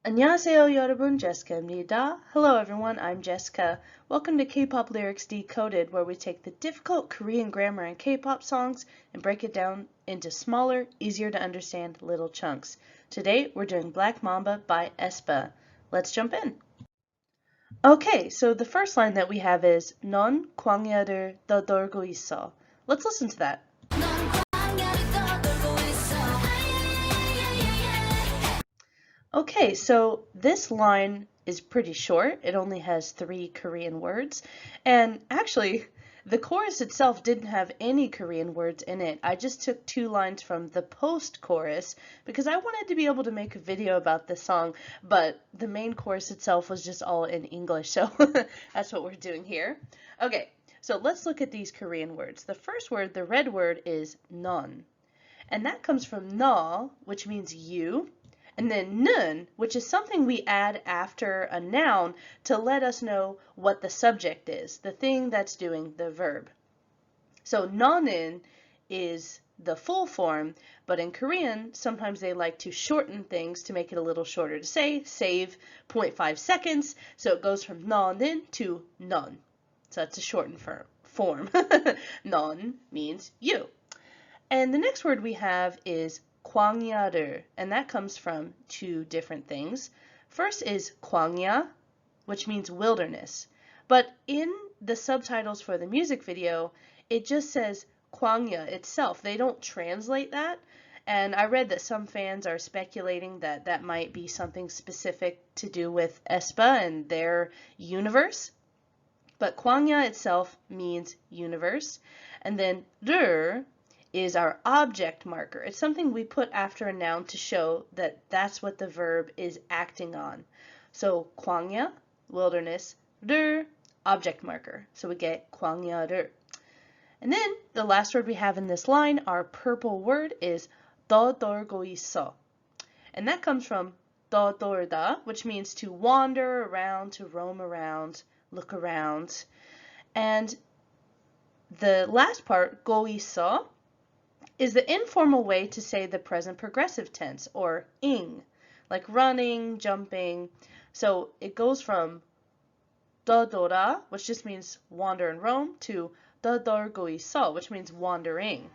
안녕하세요, 여러분. Jessica입니다. Hello, everyone. I'm Jessica. Welcome to K-pop Lyrics Decoded, where we take the difficult Korean grammar and K-pop songs and break it down into smaller, easier to understand little chunks. Today, we're doing Black Mamba by aespa. Let's jump in. Okay, so the first line that we have is 넌 광야를 떠돌고 있어. Let's listen to that. Okay, so this line is pretty short. It only has 3 Korean words. And actually, the chorus itself didn't have any Korean words in it. I just took 2 lines from the post-chorus because I wanted to be able to make a video about this song, but the main chorus itself was just all in English, so that's what we're doing here. Okay, so let's look at these Korean words. The first word, the red word, is 넌. And that comes from 너, which means you. And then 는, which is something we add after a noun to let us know what the subject is, the thing that's doing the verb. So 너는 is the full form, but in Korean, sometimes they like to shorten things to make it a little shorter to say, save 0.5 seconds. So it goes from 너는 to 넌. So that's a shortened form. 넌 means you. And the next word we have is 광야를, and that comes from 2 different things. First is 광야, which means wilderness. But in the subtitles for the music video, it just says 광야 itself. They don't translate that. And I read that some fans are speculating that that might be something specific to do with aespa and their universe. But 광야 itself means universe. And then 를 is our object marker. It's something we put after a noun to show that that's what the verb is acting on. So 광야, wilderness, 를, object marker. So we get 광야를. And then the last word we have in this line, our purple word, is 떠돌고 있어. And that comes from 떠돌다, which means to wander around, to roam around, look around. And the last part, 고 있어, is the informal way to say the present progressive tense, or ing, like running, jumping. So it goes from 떠돌아, which just means wander and roam, to 떠돌고 있어, which means wandering.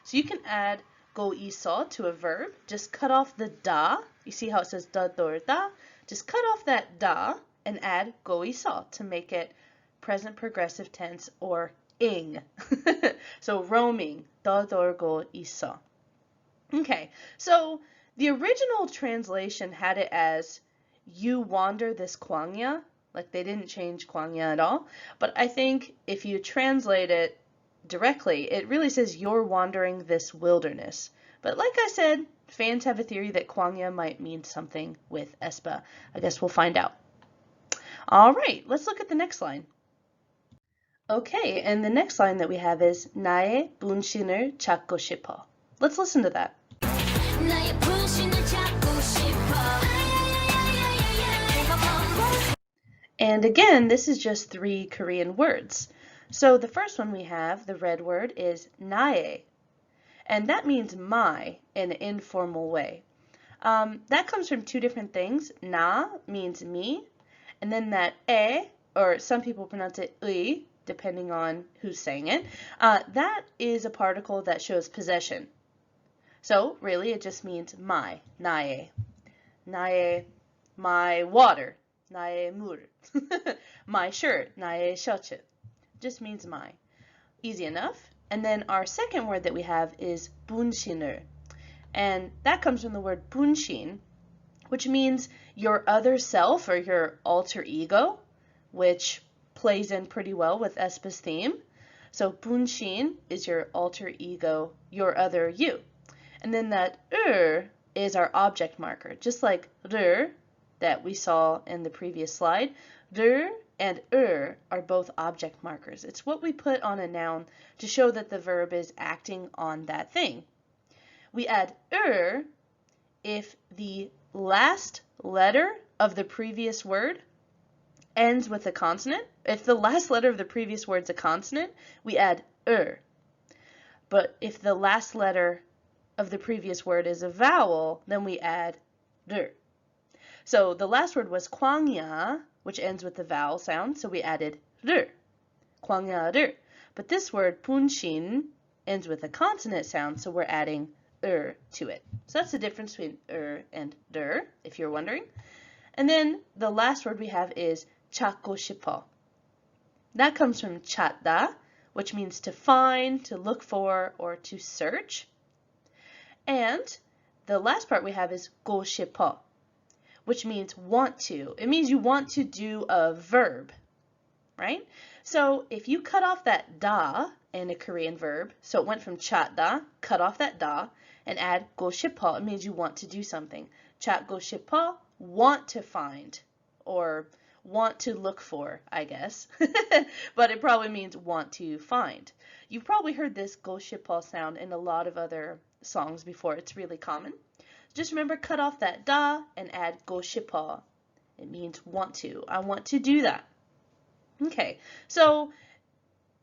So you can add 고 있어 to a verb. Just cut off the da. You see how it says 떠돌다? Just cut off that da and add 고 있어 to make it present progressive tense, or ing. So roaming, 떠돌고 있어. Okay, so the original translation had it as you wander this 광야, like they didn't change 광야 at all. But I think if you translate it directly, it really says you're wandering this wilderness. But like I said, fans have a theory that 광야 might mean something with aespa. I guess we'll find out. All right, let's look at the next line. Okay, and the next line that we have is 나의 분신을 찾고 싶어. Let's listen to that. And again, this is just 3 Korean words. So the first one we have, the red word, is 나의. And that means my in an informal way. That comes from 2 different things. 나 means me, and then that 에, or some people pronounce it 의, depending on who's saying it, that is a particle that shows possession. So really it just means my, 나의. 나의, my water, 나의 물. My shirt, 나의 셔츠. Just means my. Easy enough. And then our second word that we have is 분신을. And that comes from the word 분신, which means your other self, or your alter ego, which plays in pretty well with aespa's theme. So 분신 is your alter ego, your other you. And then that is our object marker, just like 를 that we saw in the previous slide. 를 and are both object markers. It's what we put on a noun to show that the verb is acting on that thing. We add if the last letter of the previous word ends with a consonant. If the last letter of the previous word is a consonant, we add But if the last letter of the previous word is a vowel, then we add 를. So the last word was 광야, which ends with the vowel sound, so we added 를, 광야를. But this word 분신 ends with a consonant sound, so we're adding to it. So that's the difference between and 들, if you're wondering. And then the last word we have is 찾고 싶어. That comes from 찾다, which means to find, to look for, or to search. And the last part we have is 고 싶어, which means want to. It means you want to do a verb, right? So if you cut off that da in a Korean verb, so it went from 찾다, cut off that da, and add 고 싶어, it means you want to do something. 찾고 싶어, want to find, or want to look for, I guess. But it probably means want to find. You've probably heard this 고 싶어 sound in a lot of other songs before. It's really common. Just remember, cut off that da and add 고 싶어. It means want to. I want to do that. Okay, so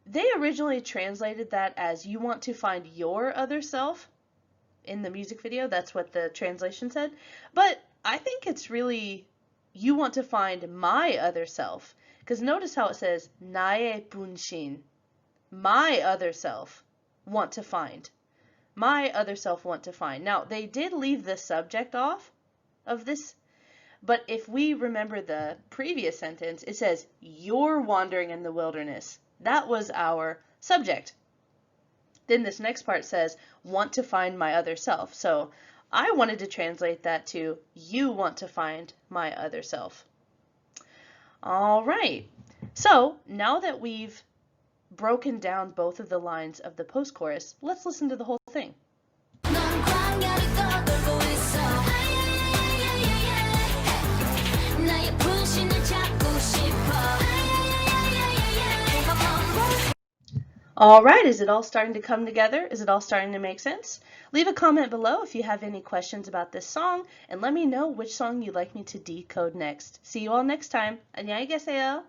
they originally translated that as you want to find your other self in the music video. That's what the translation said. But I think it's really you want to find my other self. Because notice how it says 나의 분신. My other self want to find. My other self want to find. Now, they did leave the subject off of this, but if we remember the previous sentence, it says, you're wandering in the wilderness. That was our subject. Then this next part says, want to find my other self. So I wanted to translate that to, you want to find my other self. All right. So now that we've broken down both of the lines of the post-chorus, let's listen to the whole thing. All right, is it all starting to come together? Is it all starting to make sense? Leave a comment below if you have any questions about this song, and let me know which song you'd like me to decode next. See you all next time. 안녕히 계세요.